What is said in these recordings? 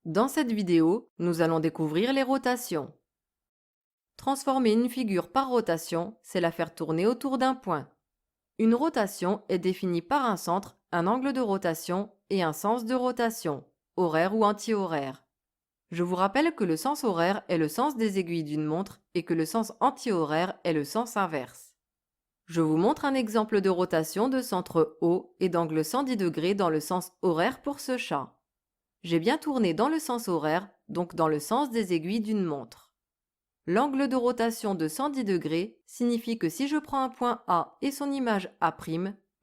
Dans cette vidéo, nous allons découvrir les rotations. Transformer une figure par rotation, c'est la faire tourner autour d'un point. Une rotation est définie par un centre, un angle de rotation et un sens de rotation, horaire ou anti-horaire. Je vous rappelle que le sens horaire est le sens des aiguilles d'une montre et que le sens anti-horaire est le sens inverse. Je vous montre un exemple de rotation de centre O et d'angle 110 degrés dans le sens horaire pour ce chat. J'ai bien tourné dans le sens horaire, donc dans le sens des aiguilles d'une montre. L'angle de rotation de 110 degrés signifie que si je prends un point A et son image A',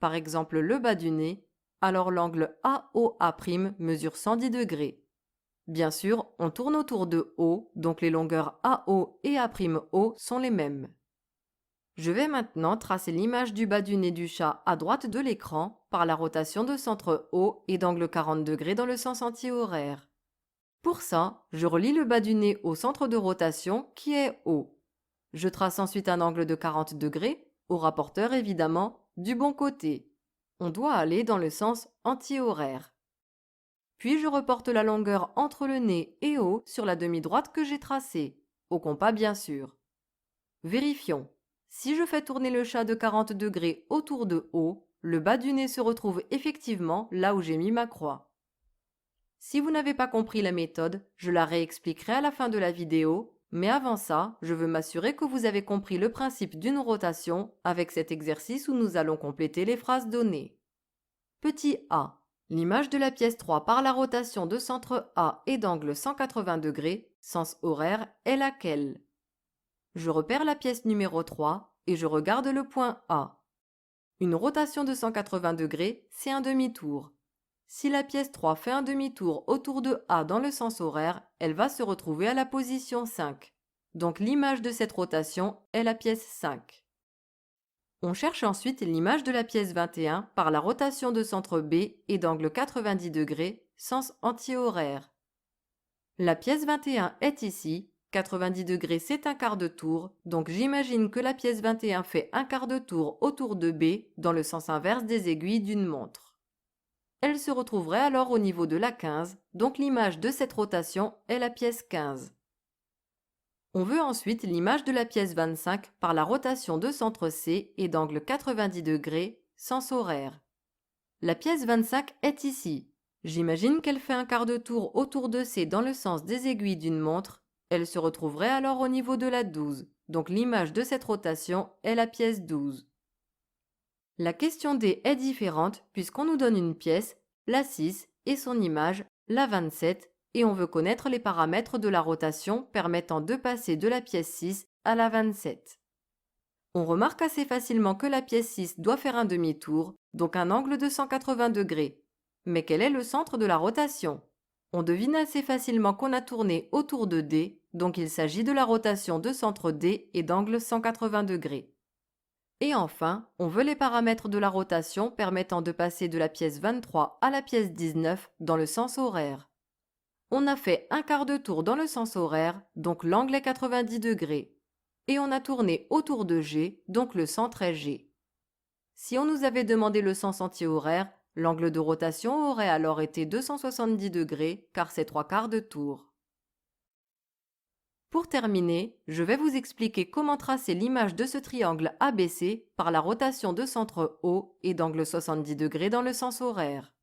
par exemple le bas du nez, alors l'angle AOA' mesure 110 degrés. Bien sûr, on tourne autour de O, donc les longueurs AO et A'O sont les mêmes. Je vais maintenant tracer l'image du bas du nez du chat à droite de l'écran par la rotation de centre O et d'angle 40 degrés dans le sens anti-horaire. Pour ça, je relie le bas du nez au centre de rotation qui est O. Je trace ensuite un angle de 40 degrés, au rapporteur évidemment, du bon côté. On doit aller dans le sens anti-horaire. Puis je reporte la longueur entre le nez et O sur la demi-droite que j'ai tracée, au compas bien sûr. Vérifions. Si je fais tourner le chat de 40 degrés autour de O, le bas du nez se retrouve effectivement là où j'ai mis ma croix. Si vous n'avez pas compris la méthode, je la réexpliquerai à la fin de la vidéo, mais avant ça, je veux m'assurer que vous avez compris le principe d'une rotation avec cet exercice où nous allons compléter les phrases données. Petit a. L'image de la pièce 3 par la rotation de centre A et d'angle 180 degrés, sens horaire, est laquelle? Je repère la pièce numéro 3 et je regarde le point A. Une rotation de 180 degrés, c'est un demi-tour. Si la pièce 3 fait un demi-tour autour de A dans le sens horaire, elle va se retrouver à la position 5. Donc l'image de cette rotation est la pièce 5. On cherche ensuite l'image de la pièce 21 par la rotation de centre B et d'angle 90 degrés, sens anti-horaire. La pièce 21 est ici, 90 degrés c'est un quart de tour, donc j'imagine que la pièce 21 fait un quart de tour autour de B dans le sens inverse des aiguilles d'une montre. Elle se retrouverait alors au niveau de la 15, donc l'image de cette rotation est la pièce 15. On veut ensuite l'image de la pièce 25 par la rotation de centre C et d'angle 90 degrés, sens horaire. La pièce 25 est ici. J'imagine qu'elle fait un quart de tour autour de C dans le sens des aiguilles d'une montre. Elle se retrouverait alors au niveau de la 12, donc l'image de cette rotation est la pièce 12. La question D est différente puisqu'on nous donne une pièce, la 6, et son image, la 27, et on veut connaître les paramètres de la rotation permettant de passer de la pièce 6 à la 27. On remarque assez facilement que la pièce 6 doit faire un demi-tour, donc un angle de 180 degrés. Mais quel est le centre de la rotation? On devine assez facilement qu'on a tourné autour de D, donc il s'agit de la rotation de centre D et d'angle 180 degrés. Et enfin, on veut les paramètres de la rotation permettant de passer de la pièce 23 à la pièce 19 dans le sens horaire. On a fait un quart de tour dans le sens horaire, donc l'angle est 90 degrés. Et on a tourné autour de G, donc le centre est G. Si on nous avait demandé le sens anti-horaire, l'angle de rotation aurait alors été 270 degrés car c'est 3 quarts de tour. Pour terminer, je vais vous expliquer comment tracer l'image de ce triangle ABC par la rotation de centre O et d'angle 70 degrés dans le sens horaire.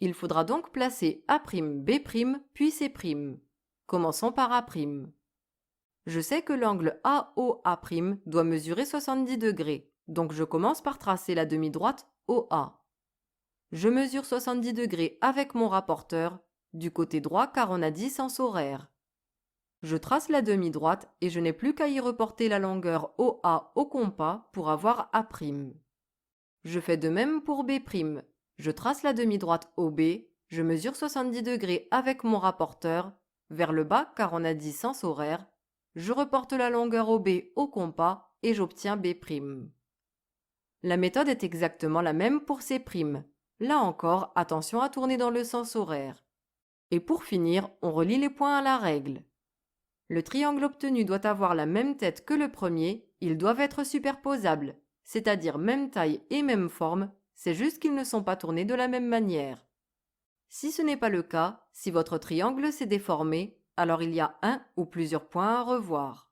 Il faudra donc placer A'B' puis C'. Commençons par A'. Je sais que l'angle AOA' doit mesurer 70 degrés, donc je commence par tracer la demi-droite OA. Je mesure 70 degrés avec mon rapporteur, du côté droit car on a dit sens horaire. Je trace la demi-droite et je n'ai plus qu'à y reporter la longueur OA au compas pour avoir A'. Je fais de même pour B'. Je trace la demi-droite OB, je mesure 70 degrés avec mon rapporteur, vers le bas car on a dit sens horaire, je reporte la longueur OB au compas et j'obtiens B'. La méthode est exactement la même pour C'. Là encore, attention à tourner dans le sens horaire. Et pour finir, on relie les points à la règle. Le triangle obtenu doit avoir la même tête que le premier, ils doivent être superposables, c'est-à-dire même taille et même forme, c'est juste qu'ils ne sont pas tournés de la même manière. Si ce n'est pas le cas, si votre triangle s'est déformé, alors il y a un ou plusieurs points à revoir.